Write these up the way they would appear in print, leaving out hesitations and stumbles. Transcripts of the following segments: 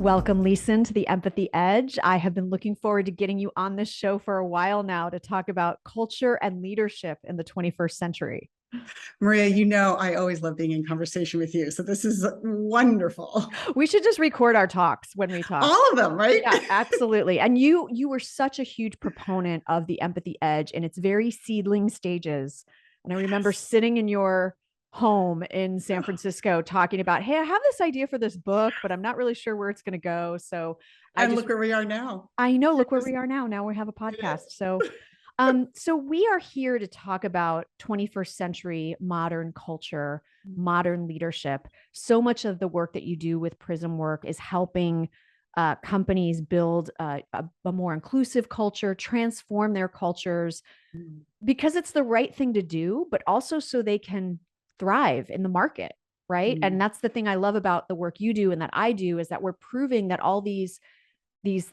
Welcome, Lisen, to the Empathy Edge. I have been looking forward to getting you on this show for a while now to talk about culture and leadership in the 21st century. Maria, I always love being in conversation with you. So this is wonderful. We should just record our talks when we talk. All of them, right? Yeah, absolutely. And you were such a huge proponent of the Empathy Edge in its very seedling stages. And I remember sitting in your home in San Francisco talking about, hey, I have this idea for this book, but I'm not really sure where it's going to go. So look where we are now. I know, look where we are now. Now we have a podcast. So we are here to talk about 21st century modern culture, modern leadership. So much of the work that you do with Prismwork is helping companies build a more inclusive culture, transform their cultures, because it's the right thing to do, but also so they can thrive in the market, right? And that's the thing I love about the work you do and that I do, is that we're proving that all these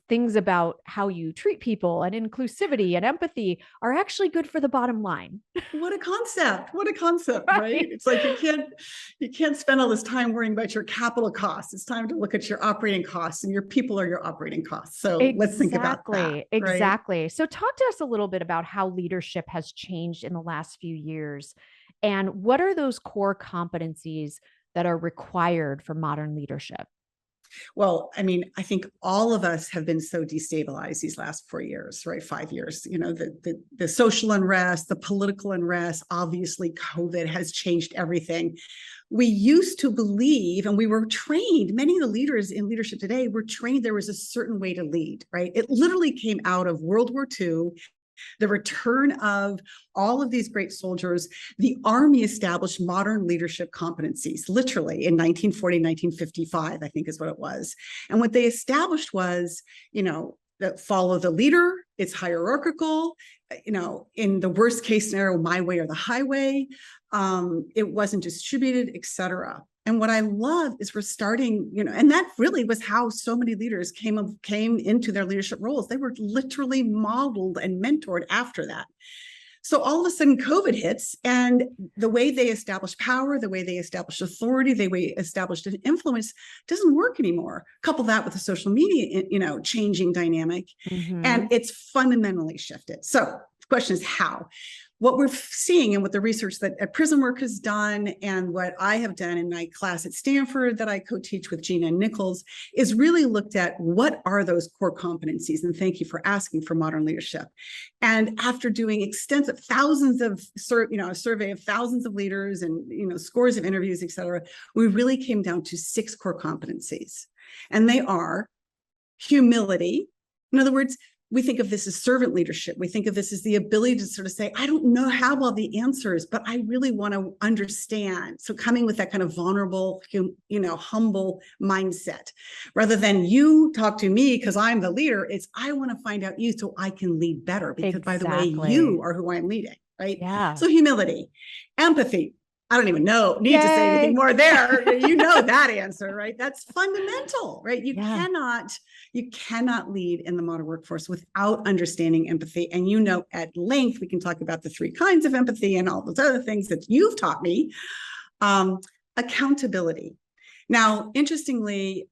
things about how you treat people and inclusivity and empathy are actually good for the bottom line. What a concept, right? It's like you can't spend all this time worrying about your capital costs. It's time to look at your operating costs, and your people are your operating costs. So let's think about that. Right? Exactly. So talk to us a little bit about how leadership has changed in the last few years, and what are those core competencies that are required for modern leadership? Well, I mean, I think all of us have been so destabilized these last 4 years, right? 5 years, the social unrest, the political unrest, obviously COVID has changed everything. We used to believe, and we were trained, many of the leaders in leadership today were trained there was a certain way to lead, right? It literally came out of World War II. The return of all of these great soldiers. The Army established modern leadership competencies, literally in 1940, 1955, I think is what it was. And what they established was, that follow the leader, it's hierarchical, in the worst case scenario, my way or the highway. It wasn't distributed, etc. And what I love is we're starting, and that really was how so many leaders came into their leadership roles. They were literally modeled and mentored after that. So all of a sudden COVID hits, and the way they established power, the way they established authority, the way they established an influence doesn't work anymore. Couple that with the social media, changing dynamic, and it's fundamentally shifted. So the question is how? What we're seeing, and what the research that Prismwork has done, and what I have done in my class at Stanford that I co-teach with Gina and Nichols, is really looked at what are those core competencies. And thank you for asking for modern leadership. And after doing extensive a survey of thousands of leaders and scores of interviews, et cetera, we really came down to 6 core competencies. And they are humility. In other words, we think of this as servant leadership. We think of this as the ability to sort of say, I don't have all the answers, but I really want to understand. So coming with that kind of vulnerable, humble mindset, rather than you talk to me because I'm the leader, it's I want to find out you so I can lead better, because by the way, you are who I'm leading, right? Yeah. So humility, empathy. I don't even need to say anything more there. That answer, right? That's fundamental, right? You cannot lead in the modern workforce without understanding empathy. And at length, we can talk about the 3 kinds of empathy and all those other things that you've taught me. Accountability. Now, interestingly,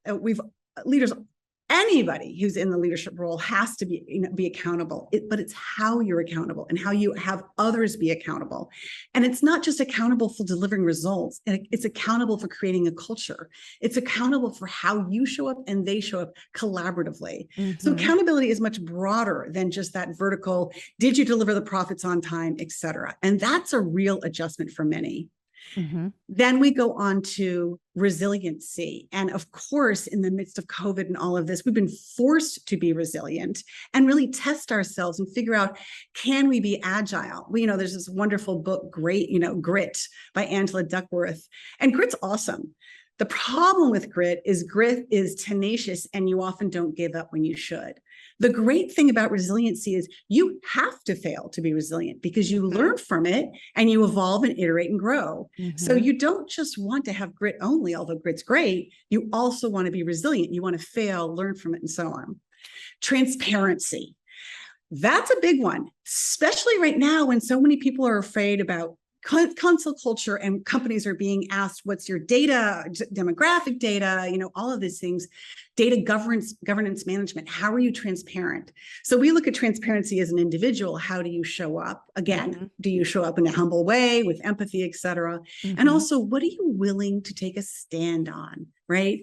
anybody who's in the leadership role has to be accountable, but it's how you're accountable and how you have others be accountable. And it's not just accountable for delivering results. It's accountable for creating a culture. It's accountable for how you show up and they show up collaboratively. So accountability is much broader than just that vertical, did you deliver the profits on time, et cetera. And that's a real adjustment for many. Then we go on to resiliency. And of course, in the midst of COVID and all of this, we've been forced to be resilient and really test ourselves and figure out, can we be agile? There's this wonderful book, Grit by Angela Duckworth. And grit's awesome. The problem with grit is tenacious, and you often don't give up when you should. The great thing about resiliency is you have to fail to be resilient, because you learn from it and you evolve and iterate and grow. So you don't just want to have grit only, although grit's great. You also want to be resilient. You want to fail, learn from it, and so on. Transparency. That's a big one, especially right now when so many people are afraid about cancel culture, and companies are being asked, what's your data, demographic data, all of these things, data governance management. How are you transparent? So we look at transparency as an individual. How do you show up? Again, do you show up in a humble way with empathy, et cetera? And also, what are you willing to take a stand on, right?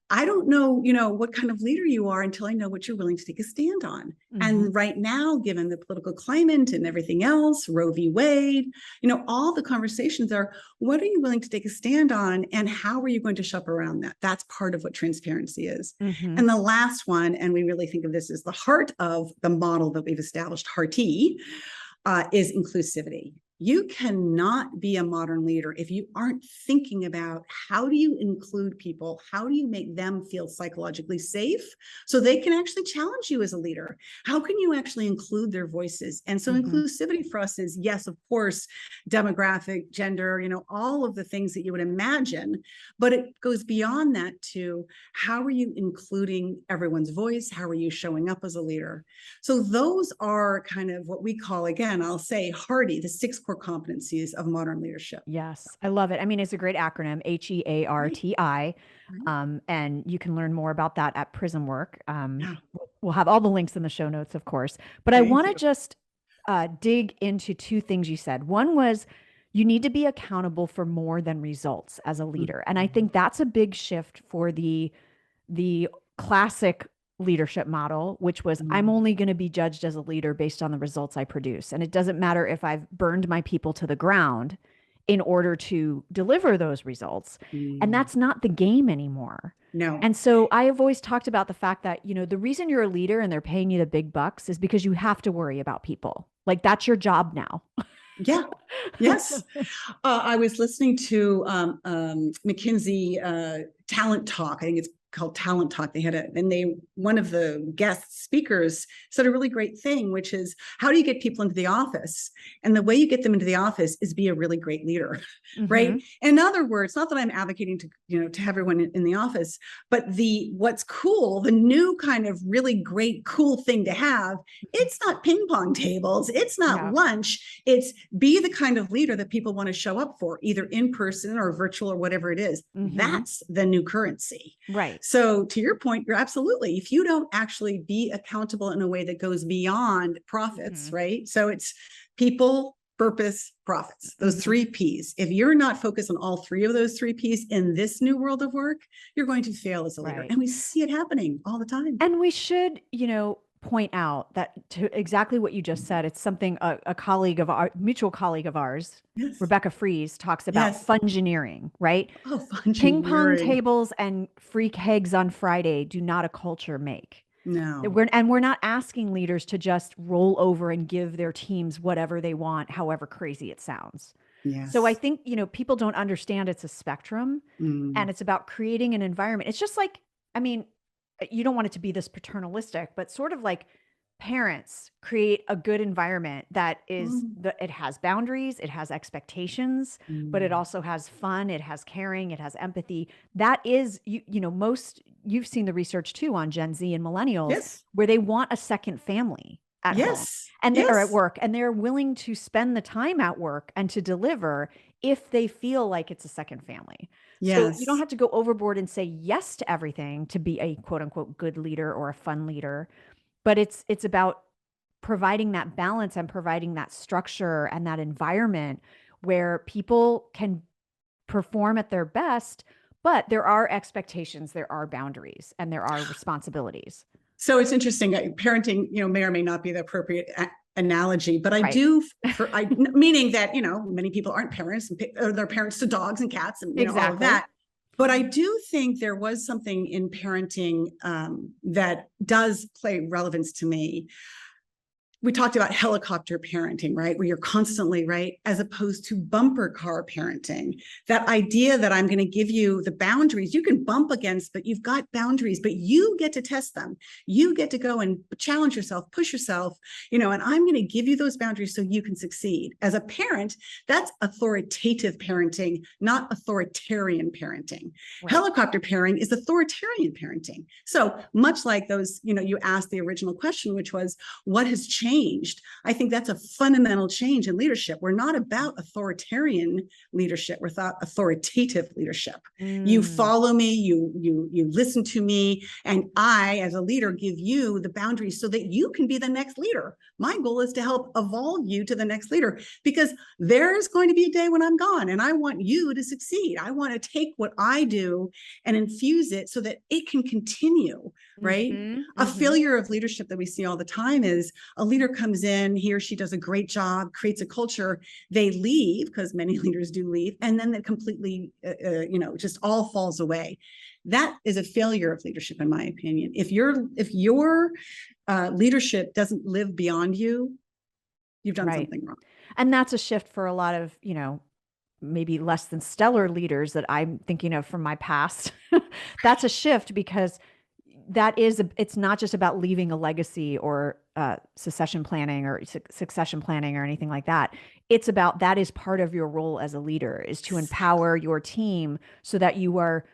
I don't know, what kind of leader you are until I know what you're willing to take a stand on. And right now, given the political climate and everything else, Roe v. Wade, all the conversations are, what are you willing to take a stand on, and how are you going to shop around that? That's part of what transparency is. And the last one, and we really think of this as the heart of the model that we've established, HEARTI, is inclusivity. You cannot be a modern leader if you aren't thinking about how do you include people? How do you make them feel psychologically safe so they can actually challenge you as a leader? How can you actually include their voices? And so inclusivity for us is, yes, of course, demographic, gender, all of the things that you would imagine, but it goes beyond that to how are you including everyone's voice? How are you showing up as a leader? So those are kind of what we call, again, I'll say HEARTI, the 6 core competencies of modern leadership. Yes, I love it. I mean, it's a great acronym, HEARTI. And you can learn more about that at Prismwork. We'll have all the links in the show notes, of course. But I want to just dig into 2 things you said. One was you need to be accountable for more than results as a leader. And I think that's a big shift for the classic leadership model, which was I'm only going to be judged as a leader based on the results I produce. And it doesn't matter if I've burned my people to the ground in order to deliver those results. And that's not the game anymore. No. And so I have always talked about the fact that, the reason you're a leader and they're paying you the big bucks is because you have to worry about people. Like that's your job now. Yeah. Yes. I was listening to McKinsey Talent Talk. I think it's called Talent Talk. They had one of the guest speakers said a really great thing, which is, how do you get people into the office? And the way you get them into the office is be a really great leader, right? In other words, not that I'm advocating to have everyone in the office, but what's cool, the new kind of really great, cool thing to have, it's not ping pong tables, it's not lunch, it's be the kind of leader that people want to show up for, either in person or virtual or whatever it is. That's the new currency. Right. So to your point, you're absolutely, if you don't actually be accountable in a way that goes beyond profits, right? So it's people, purpose, profits, those 3 Ps. If you're not focused on all 3 of those 3 Ps in this new world of work, you're going to fail as a leader. And we see it happening all the time. And we should, point out that to exactly what you just said, it's something a colleague of our mutual colleague of ours, Rebecca Fries, talks about fungineering, right? Oh, fungineering. Ping pong tables and free kegs on Friday do not a culture make. No. We're not asking leaders to just roll over and give their teams whatever they want, however crazy it sounds. Yes. So I think, people don't understand it's a spectrum and it's about creating an environment. It's just like, you don't want it to be this paternalistic, but sort of like parents create a good environment that is it has boundaries, it has expectations, but it also has fun, it has caring, it has empathy. That is, you've seen the research too on Gen Z and millennials, where they want a second family at home and or at work, and they're willing to spend the time at work and to deliver if they feel like it's a second family. So you don't have to go overboard and say yes to everything to be a quote unquote good leader or a fun leader, but it's about providing that balance and providing that structure and that environment where people can perform at their best, but there are expectations, there are boundaries, and there are responsibilities. So it's interesting. Parenting, may or may not be the appropriate analogy, but I do, meaning that, many people aren't parents, or they're parents to dogs and cats and all of that. But I do think there was something in parenting that does play relevance to me. We talked about helicopter parenting, right? Where you're constantly, right? As opposed to bumper car parenting. That idea that I'm going to give you the boundaries you can bump against, but you've got boundaries, but you get to test them. You get to go and challenge yourself, push yourself, and I'm going to give you those boundaries so you can succeed. As a parent, that's authoritative parenting, not authoritarian parenting. Right. Helicopter parenting is authoritarian parenting. So much like those, you asked the original question, which was, what has changed changed. I think that's a fundamental change in leadership. We're not about authoritarian leadership. We're about authoritative leadership. You follow me, you listen to me, and I, as a leader, give you the boundaries so that you can be the next leader. My goal is to help evolve you to the next leader, because there's going to be a day when I'm gone, and I want you to succeed. I want to take what I do and infuse it so that it can continue, right? A failure of leadership that we see all the time is a leader comes in, he or she does a great job, creates a culture, they leave, because many leaders do leave, and then it completely, just all falls away. That is a failure of leadership, in my opinion. If your leadership doesn't live beyond you, you've done something wrong. And that's a shift for a lot of, maybe less than stellar leaders that I'm thinking of from my past. That's a shift, because it's not just about leaving a legacy or succession planning or anything like that. It's about, that is part of your role as a leader, is to empower your team so that you are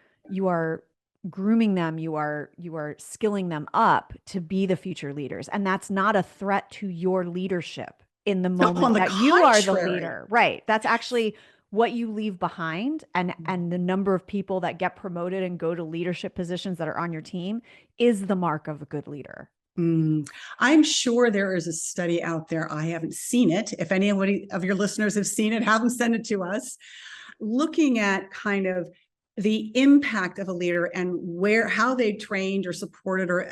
grooming them, you are skilling them up to be the future leaders. And that's not a threat to your leadership in the moment that you are the leader. Right. That's actually what you leave behind, and the number of people that get promoted and go to leadership positions that are on your team is the mark of a good leader. I'm sure there is a study out there. I haven't seen it. If anybody of your listeners have seen it, have them send it to us, looking at kind of the impact of a leader and how they trained or supported or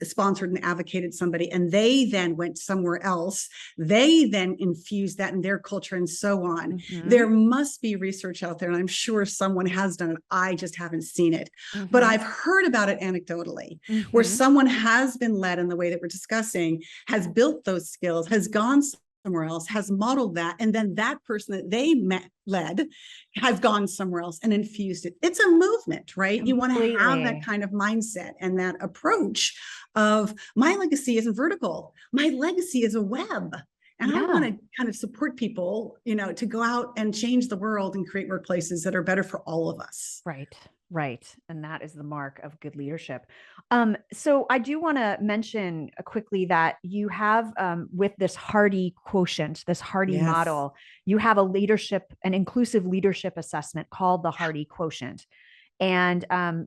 sponsored and advocated somebody, and they then went somewhere else, they then infused that in their culture, and so on. There must be research out there, and I'm sure someone has done it. I just haven't seen it, but I've heard about it anecdotally, where someone has been led in the way that we're discussing, has built those skills, has gone somewhere else, has modeled that, and then that person that they led has gone somewhere else and infused it. It's a movement, right? You want to have that kind of mindset and that approach of, my legacy isn't vertical, my legacy is a web. And I want to kind of support people, to go out and change the world and create workplaces that are better for all of us. Right. And that is the mark of good leadership. So I do want to mention quickly that you have, with this HEARTI quotient, this HEARTI model, you have an inclusive leadership assessment called the HEARTI quotient. And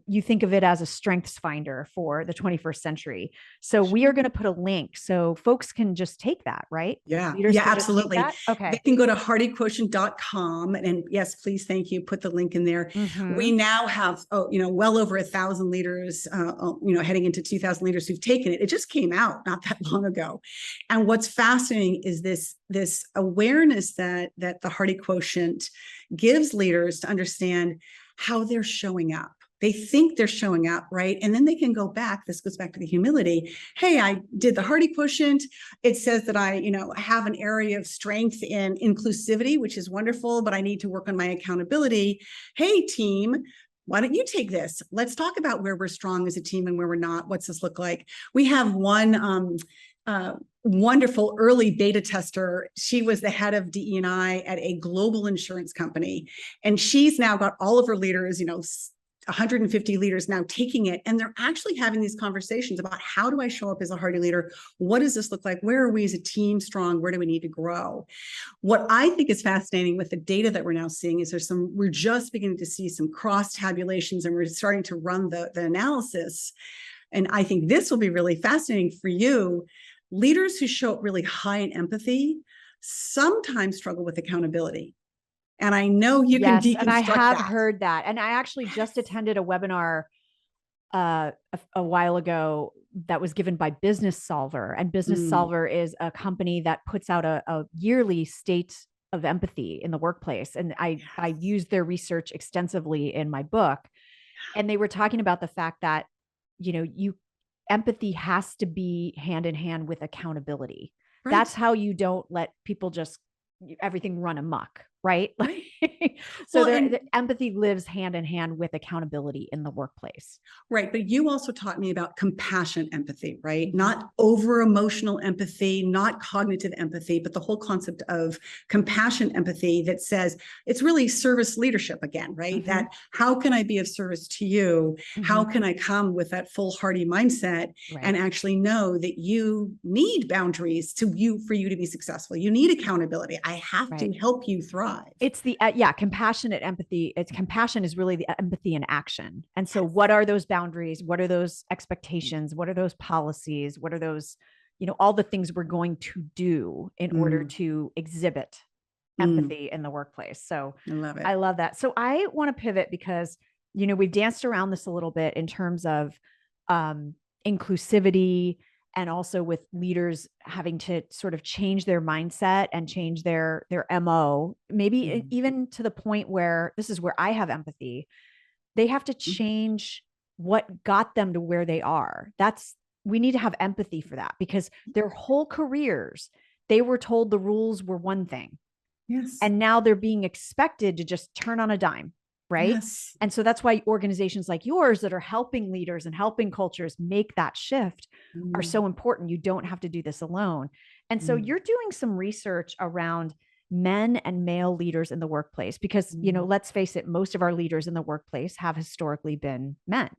you think of it as a strengths finder for the 21st century. So we are going to put a link so folks can just take that, right? Yeah, Leaders can absolutely. Okay. They can go to heartiquotient.com, and yes, please, thank you. Put the link in there. We now have, well over 1,000 leaders, heading into 2,000 leaders who've taken it. It just came out not that long ago. And what's fascinating is this awareness that the HEARTI quotient gives leaders to understand how they're showing up. They think they're showing up, right? And then they can go back. This goes back to the humility. Hey, I did the HEARTI quotient. It says that I, have an area of strength in inclusivity, which is wonderful, but I need to work on my accountability. Hey, team, why don't you take this? Let's talk about where we're strong as a team and where we're not. What's this look like? We have one wonderful early beta tester. She was the head of DE&I at a global insurance company. And she's now got all of her leaders, 150 leaders now taking it. And they're actually having these conversations about, how do I show up as a HEARTI leader? What does this look like? Where are we as a team strong? Where do we need to grow? What I think is fascinating with the data that we're now seeing is we're just beginning to see some cross tabulations, and we're starting to run the analysis. And I think this will be really fascinating for you. Leaders who show up really high in empathy sometimes struggle with accountability. And I know you can deconstruct and I have that. heard that. And I actually just attended a webinar a while ago that was given by Business Solver. And Business Solver is a company that puts out a yearly state of empathy in the workplace. And I used their research extensively in my book. And they were talking about the fact that, empathy has to be hand in hand with accountability. Right. That's how you don't let people just everything run amok, right? So Well, and the empathy lives hand in hand with accountability in the workplace. right. But you also taught me about compassionate empathy, right? Mm-hmm. Not over emotional empathy, not cognitive empathy, but the whole concept of compassion empathy that says it's really service leadership again, right? Mm-hmm. That how can I be of service to you? How Mm-hmm. can I come with that full hearty mindset Right. and actually know that you need boundaries for you to be successful? You need accountability. I have Right. to help you thrive. It's the compassionate empathy. It's compassion is really the empathy in action. And so what are those boundaries? What are those expectations? What are those policies? What are those, all the things we're going to do in order to exhibit empathy in the workplace. So I love it. I love that. So I want to pivot because, we've danced around this a little bit in terms of inclusivity, and also with leaders having to sort of change their mindset and change their MO, maybe even to the point where this is where I have empathy. They have to change what got them to where they are. We need to have empathy for that, because their whole careers, they were told the rules were one thing. Yes. And now they're being expected to just turn on a dime. Right. Yes. And so that's why organizations like yours that are helping leaders and helping cultures make that shift are so important. You don't have to do this alone. And so you're doing some research around men and male leaders in the workplace, because, let's face it, most of our leaders in the workplace have historically been men.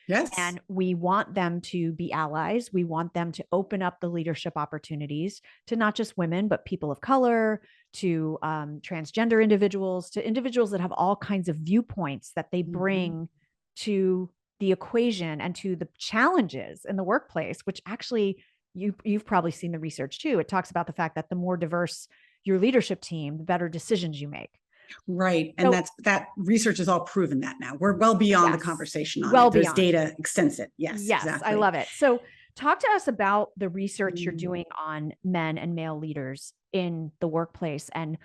Yes. And we want them to be allies. We want them to open up the leadership opportunities to not just women, but people of color, to transgender individuals, to individuals that have all kinds of viewpoints that they bring to the equation and to the challenges in the workplace, which actually you've probably seen the research too. It talks about the fact that the more diverse your leadership team, the better decisions you make. Right. And So, that research has all proven that now. We're well beyond the conversation on it. There's beyond. data extensive. Yes, exactly. I love it. So talk to us about the research you're doing on men and male leaders in the workplace, and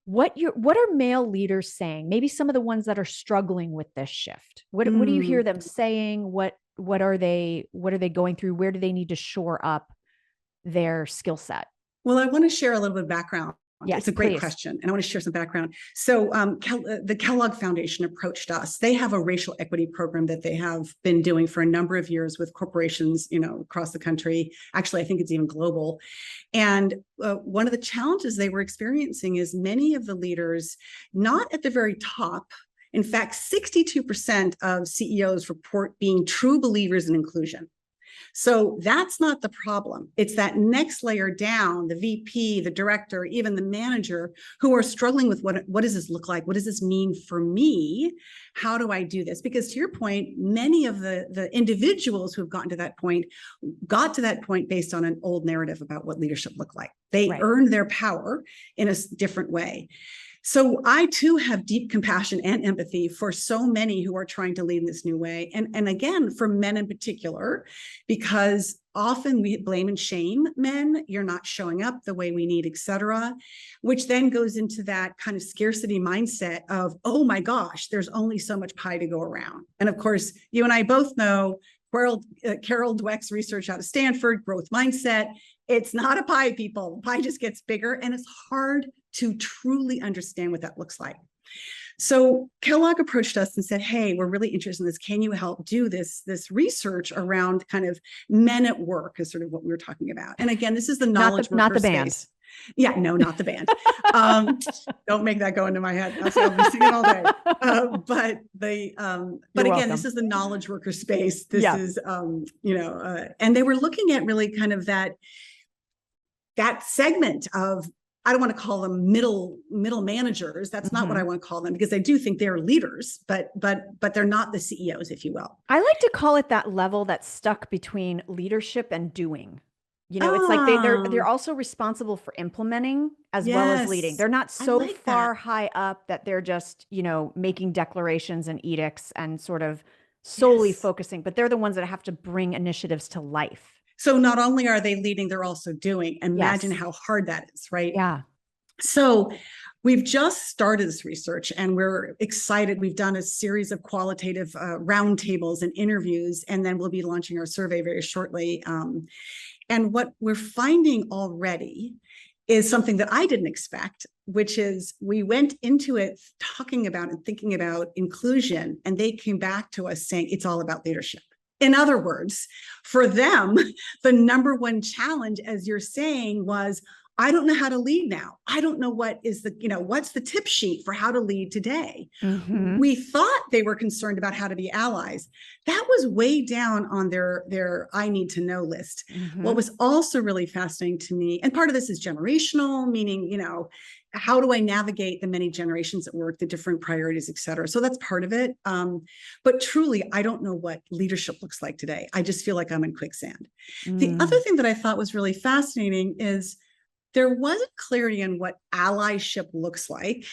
what are male leaders saying? Maybe some of the ones that are struggling with this shift. What do you hear them saying? What are they going through? Where do they need to shore up their skill set? Well, I want to share a little bit of background. Yes, it's a great please. question, and I want to share some background. So the Kellogg Foundation approached us. They have a racial equity program that they have been doing for a number of years with corporations, across the country. Actually, I think it's even global. And one of the challenges they were experiencing is many of the leaders, not at the very top. In fact, 62% of CEOs report being true believers in inclusion. So that's not the problem. It's that next layer down, the VP, the director, even the manager, who are struggling with what does this look like? What does this mean for me? How do I do this? Because to your point, many of the individuals who have gotten to that point got to that point based on an old narrative about what leadership looked like. They earned their power in a different way. So I too have deep compassion and empathy for so many who are trying to lead in this new way. And again, for men in particular, because often we blame and shame men. You're not showing up the way we need, et cetera, which then goes into that kind of scarcity mindset of, oh my gosh, there's only so much pie to go around. And of course, you and I both know Carol Dweck's research out of Stanford, growth mindset. It's not a pie, people. Pie just gets bigger, and it's hard to truly understand what that looks like. So Kellogg approached us and said, hey, we're really interested in this. Can you help do this research around kind of men at work is sort of what we were talking about. And again, this is the knowledge not the space. band. Yeah, no, not the band. Don't make that go into my head. I'll be singing all day. But again, welcome. This is the knowledge worker space. This is, and they were looking at really kind of that segment of, I don't want to call them middle managers. That's not what I want to call them, because I do think they're leaders, but they're not the CEOs, if you will. I like to call it that level that's stuck between leadership and doing. It's like they're also responsible for implementing as well as leading. They're not so far high up that they're just, making declarations and edicts and sort of solely focusing, but they're the ones that have to bring initiatives to life. So not only are they leading, they're also doing. Imagine how hard that is, right? Yeah. So we've just started this research and we're excited. We've done a series of qualitative roundtables and interviews, and then we'll be launching our survey very shortly. And what we're finding already is something that I didn't expect, which is we went into it talking about and thinking about inclusion, and they came back to us saying it's all about leadership. In other words, for them, the number one challenge, as you're saying, was, I don't know how to lead now. I don't know what is the, what's the tip sheet for how to lead today. We thought they were concerned about how to be allies. That was way down on their I need to know list. What was also really fascinating to me, and part of this is generational, meaning, how do I navigate the many generations at work, the different priorities, et cetera. So that's part of it. But truly, I don't know what leadership looks like today. I just feel like I'm in quicksand. The other thing that I thought was really fascinating is there wasn't clarity on what allyship looks like.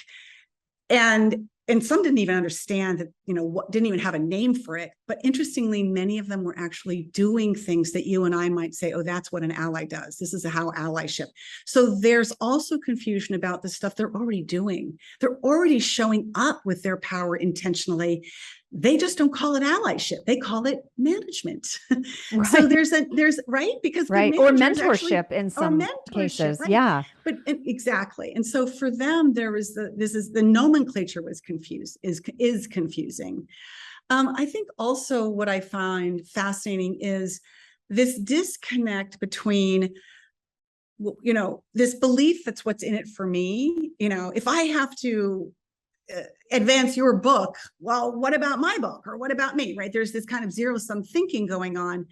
And some didn't even understand that, what didn't even have a name for it. But interestingly, many of them were actually doing things that you and I might say, oh, that's what an ally does. This is how allyship. So there's also confusion about the stuff they're already doing. They're already showing up with their power intentionally. They just don't call it allyship. They call it management. Right. So there's right, because right, or mentorship in some cases. Right? Yeah, but exactly. And so for them, the nomenclature was is confusing. I think also what I find fascinating is this disconnect between, this belief that's what's in it for me. If I have to advance your book, well, what about my book, or what about me, right? There's this kind of zero-sum thinking going on.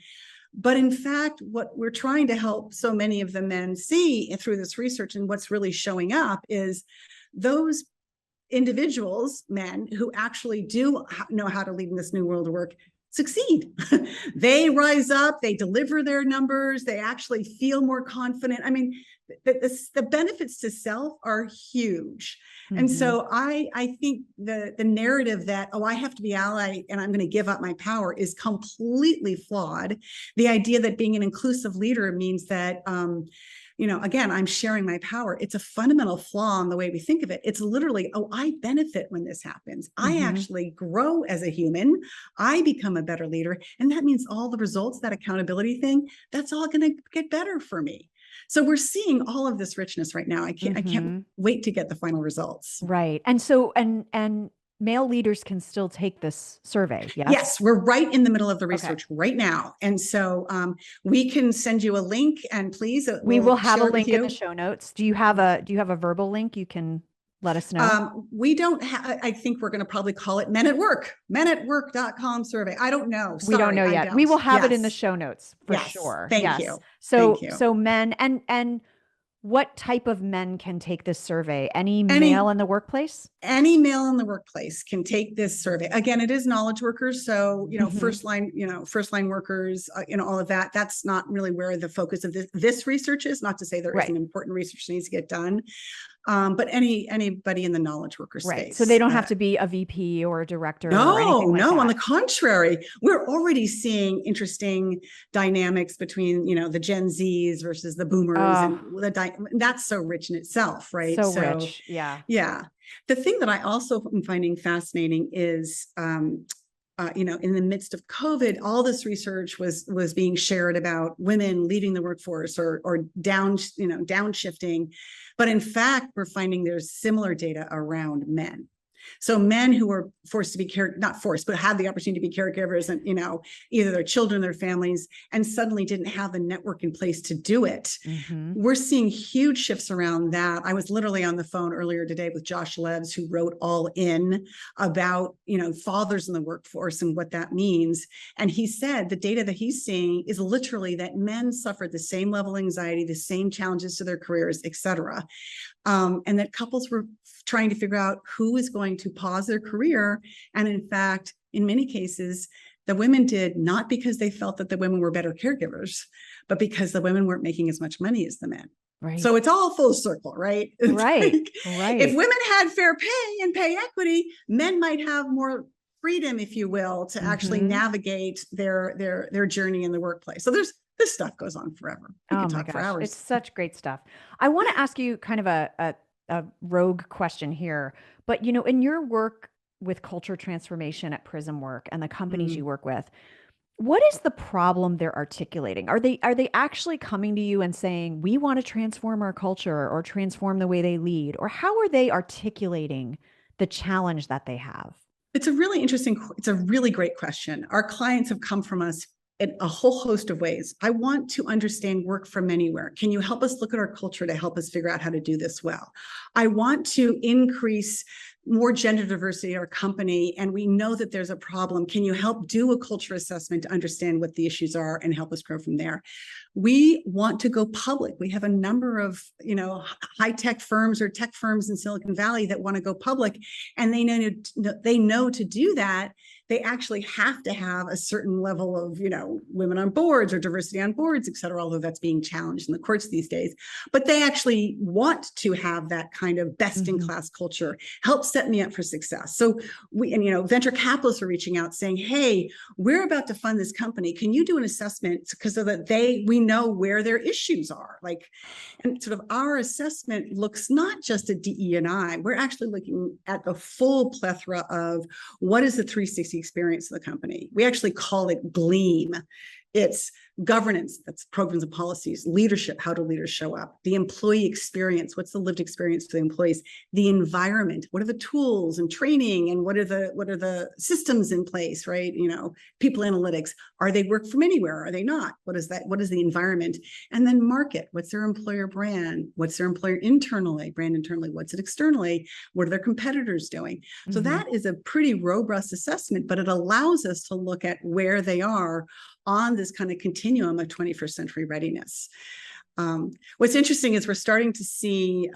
But in fact, what we're trying to help so many of the men see through this research, and what's really showing up, is those individuals, men, who actually do know how to lead in this new world of work, succeed. They rise up, they deliver their numbers, they actually feel more confident. I mean, the benefits to self are huge. And so I think the narrative that, oh, I have to be ally and I'm going to give up my power is completely flawed. The idea that being an inclusive leader means that, again, I'm sharing my power. It's a fundamental flaw in the way we think of it. It's literally, oh, I benefit when this happens. I actually grow as a human. I become a better leader. And that means all the results, that accountability thing, that's all going to get better for me. So we're seeing all of this richness right now. I can't wait to get the final results. Right. And so, and male leaders can still take this survey. Yes. Yes, we're right in the middle of the research right now. And so we can send you a link, and please, we will have a link in the show notes. Do you have a verbal link you can let us know? We don't have, I think we're going to probably call it Men at Work, menatwork.com survey. I don't know. We don't know yet. We will have it in the show notes for sure. Thank you. So men, and what type of men can take this survey? Any male in the workplace? Any male in the workplace can take this survey. Again, it is knowledge workers. So, first line workers, all of that. That's not really where the focus of this research is. Not to say there isn't important research that needs to get done. But anybody in the knowledge worker space. Right. So they don't have to be a VP or a director. No, or anything like that. On the contrary, we're already seeing interesting dynamics between, the Gen Zs versus the boomers. And that's so rich in itself, right? So rich. Yeah. Yeah. The thing that I also am finding fascinating is, in the midst of COVID, all this research was being shared about women leaving the workforce or downshifting. But in fact, we're finding there's similar data around men. So men who were forced to be not forced, but had the opportunity to be caregivers, and either their children, their families, and suddenly didn't have the network in place to do it. We're seeing huge shifts around that. I was literally on the phone earlier today with Josh Levs, who wrote All In about fathers in the workforce and what that means. And he said the data that he's seeing is literally that men suffered the same level of anxiety, the same challenges to their careers, et cetera. And that couples were trying to figure out who is going to pause their career. And in fact, in many cases, the women did, not because they felt that the women were better caregivers, but because the women weren't making as much money as the men. Right. So it's all full circle, right? Right. If women had fair pay and pay equity, men might have more freedom, if you will, to actually navigate their journey in the workplace. So this stuff goes on forever. We can talk for hours. It's such great stuff. I want to ask you kind of a rogue question here, but in your work with culture transformation at Prismwork and the companies you work with, what is the problem they're articulating? Are they actually coming to you and saying, we want to transform our culture or transform the way they lead? Or how are they articulating the challenge that they have? It's a really great question. Our clients have come from us in a whole host of ways. I want to understand work from anywhere. Can you help us look at our culture to help us figure out how to do this well? I want to increase more gender diversity in our company, and we know that there's a problem. Can you help do a culture assessment to understand what the issues are and help us grow from there? We want to go public. We have a number of, high-tech firms or tech firms in Silicon Valley that want to go public, and they know to do that, they actually have to have a certain level of, women on boards or diversity on boards, et cetera, although that's being challenged in the courts these days. But they actually want to have that kind of best-in-class culture, help set me up for success. So venture capitalists are reaching out saying, hey, we're about to fund this company. Can you do an assessment so that we know where their issues are? And sort of our assessment looks not just at DE&I, we're actually looking at the full plethora of what is the 360 experience of the company. We actually call it GLEAM. It's governance, that's programs and policies, leadership, how do leaders show up, the employee experience, what's the lived experience for the employees, the environment, what are the tools and training, and what are the systems in place, right? People analytics, are they work from anywhere? Are they not? What is that? What is the environment? And then market, what's their employer brand? What's their employer brand internally? What's it externally? What are their competitors doing? So that is a pretty robust assessment, but it allows us to look at where they are on this kind of continuum of 21st century readiness. What's interesting is we're starting to see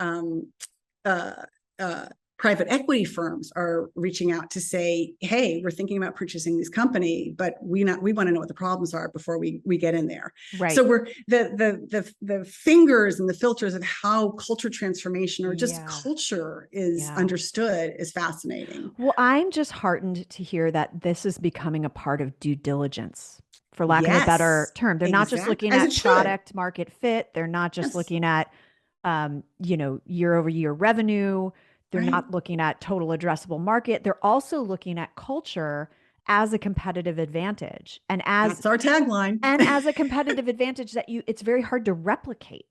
private equity firms are reaching out to say, hey, we're thinking about purchasing this company, but we want to know what the problems are before we get in there. Right. So we're the fingers and the filters of how culture transformation or just culture is understood is fascinating. Well, I'm just heartened to hear that this is becoming a part of due diligence, for lack of a better term. They're not just looking at product market fit. They're not just looking at, year over year revenue. They're not looking at total addressable market. They're also looking at culture as a competitive advantage. And that's our tagline. And as a competitive advantage that it's very hard to replicate.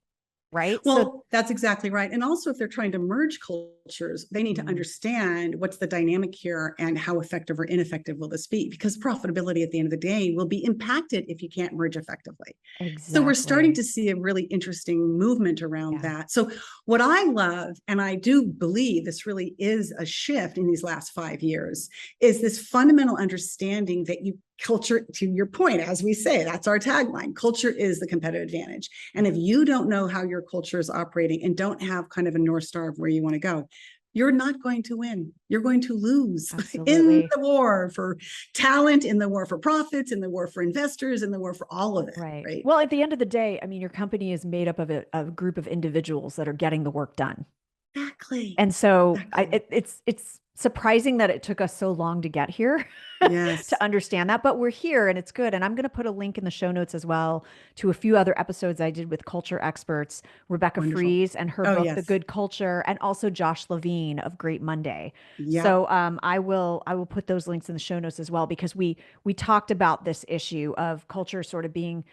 Right. Well, that's exactly right. And also, if they're trying to merge cultures, they need to understand what's the dynamic here and how effective or ineffective will this be? Because profitability at the end of the day will be impacted if you can't merge effectively. Exactly. So we're starting to see a really interesting movement around that. So what I love, and I do believe this really is a shift in these last 5 years, is this fundamental understanding that culture, to your point, as we say, that's our tagline. Culture is the competitive advantage. And if you don't know how your culture is operating and don't have kind of a North Star of where you want to go, you're not going to win. You're going to lose. Absolutely. In the war for talent, in the war for profits, in the war for investors, in the war for all of it. Right. Well, at the end of the day, I mean, your company is made up of a group of individuals that are getting the work done. Exactly. And so it's surprising that it took us so long to get here to understand that, but we're here and it's good. And I'm going to put a link in the show notes as well to a few other episodes I did with culture experts, Rebecca Fries and her book, The Good Culture, and also Josh Levine of Great Monday. So I will put those links in the show notes as well, because we talked about this issue of culture sort of being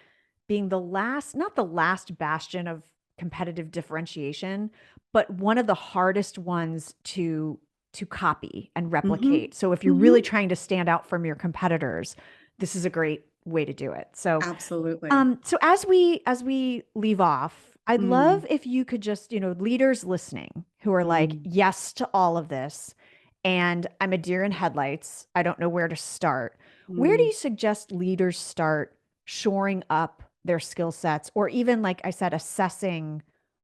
the last, not the last bastion of competitive differentiation, but one of the hardest ones to copy and replicate. So if you're really trying to stand out from your competitors, this is a great way to do it. So absolutely. So as we leave off, I'd love if you could just, leaders listening who are like, yes to all of this, and I'm a deer in headlights, I don't know where to start. Where do you suggest leaders start shoring up their skill sets, or even, like I said, assessing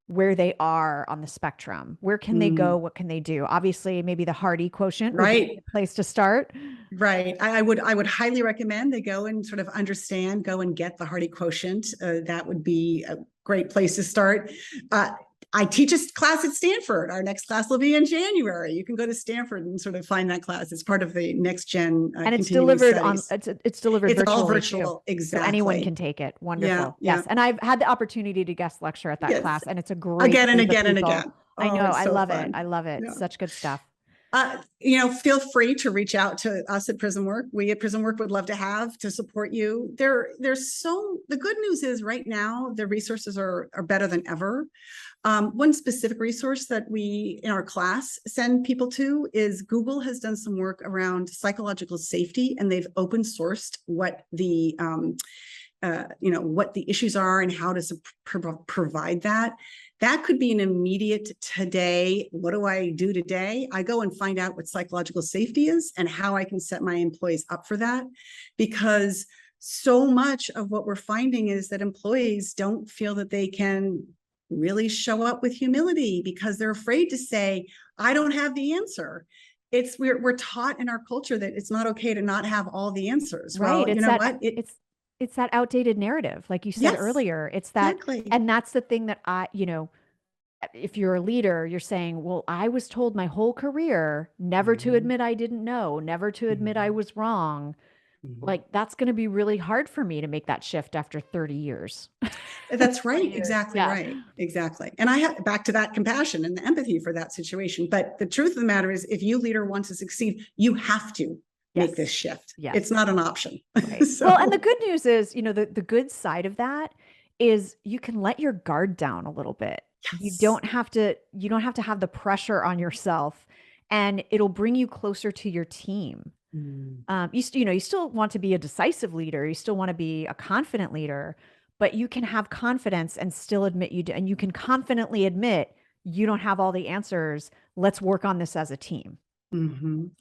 where they are on the spectrum? Where can they go? What can they do? Obviously, maybe the HEARTI quotient would be a place to start. Right. I would highly recommend they go and sort of go and get the HEARTI quotient. That would be a great place to start. I teach a class at Stanford. Our next class will be in January. You can go to Stanford and sort of find that class. It's part of the next gen. And it's delivered it's delivered virtually. It's all virtual. Too. Exactly. So anyone can take it. Wonderful. Yeah. Yes. And I've had the opportunity to guest lecture at that class, and it's a great again and again and again. I know. I love it. I love it. Such good stuff. Feel free to reach out to us at Prismwork. We at Prismwork would love to support you. The good news is right now, the resources are better than ever. One specific resource that we in our class send people to is Google has done some work around psychological safety, and they've open sourced what the issues are and how to provide that. That could be an immediate today. What do I do today? I go and find out what psychological safety is and how I can set my employees up for that, because so much of what we're finding is that employees don't feel that they can really show up with humility because they're afraid to say, I don't have the answer. We're taught in our culture that it's not okay to not have all the ansers. Right. Well, It's that outdated narrative, like you said Yes, earlier. It's that, exactly. and that's the thing that if you're a leader, you're saying, well, I was told my whole career never to admit I didn't know, never to admit I was wrong. Like, that's going to be really hard for me to make that shift after 30 years. That's right. 30 years. Exactly Yeah. right. Exactly. And I have back to that compassion and the empathy for that situation. But the truth of the matter is, if you leader want to succeed, you have to make this shift. Yes. It's not an option. Right. Well, and the good news is, the good side of that is you can let your guard down a little bit. Yes. You don't have to have the pressure on yourself, and it'll bring you closer to your team. You still want to be a decisive leader. You still want to be a confident leader, but you can have confidence and still admit and you can confidently admit you don't have all the answers. Let's work on this as a team.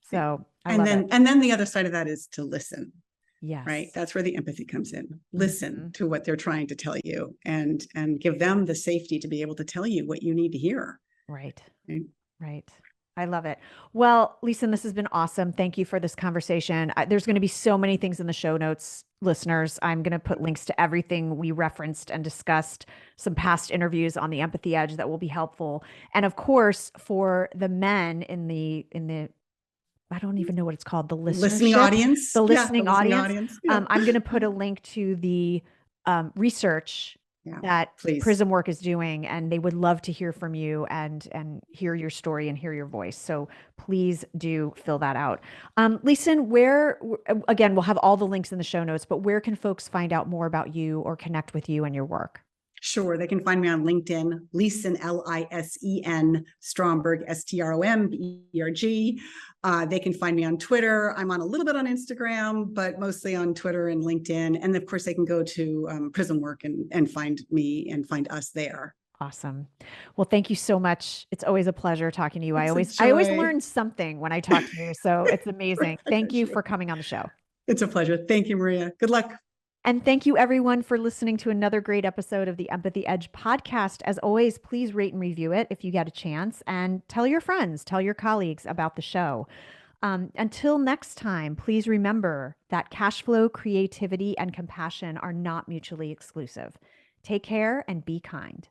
So and then the other side of that is to listen. Yes. Right. That's where the empathy comes in. Listen to what they're trying to tell you and give them the safety to be able to tell you what you need to hear. Right. Right. I love it. Well, Lisen, this has been awesome. Thank you for this conversation. There's going to be so many things in the show notes, listeners. I'm going to put links to everything we referenced and discussed, some past interviews on the Empathy Edge that will be helpful. And of course, for the men in the I don't even know what it's called, the listening audience. The listening audience. Yeah. I'm going to put a link to the research that Prismwork is doing, and they would love to hear from you and hear your story and hear your voice. So please do fill that out. Lisen, again, we'll have all the links in the show notes, but where can folks find out more about you or connect with you and your work? Sure. They can find me on LinkedIn, Lisen, Lisen, Stromberg, Stromberg. They can find me on Twitter. I'm on a little bit on Instagram, but mostly on Twitter and LinkedIn. And of course, they can go to Prismwork and find me and find us there. Awesome. Well, thank you so much. It's always a pleasure talking to you. I always learn something when I talk to you. So it's amazing. Thank you for coming on the show. It's a pleasure. Thank you, Maria. Good luck. And thank you, everyone, for listening to another great episode of the Empathy Edge podcast. As always, please rate and review it if you get a chance, and tell your friends, tell your colleagues about the show. Until next time, please remember that cash flow, creativity, and compassion are not mutually exclusive. Take care and be kind.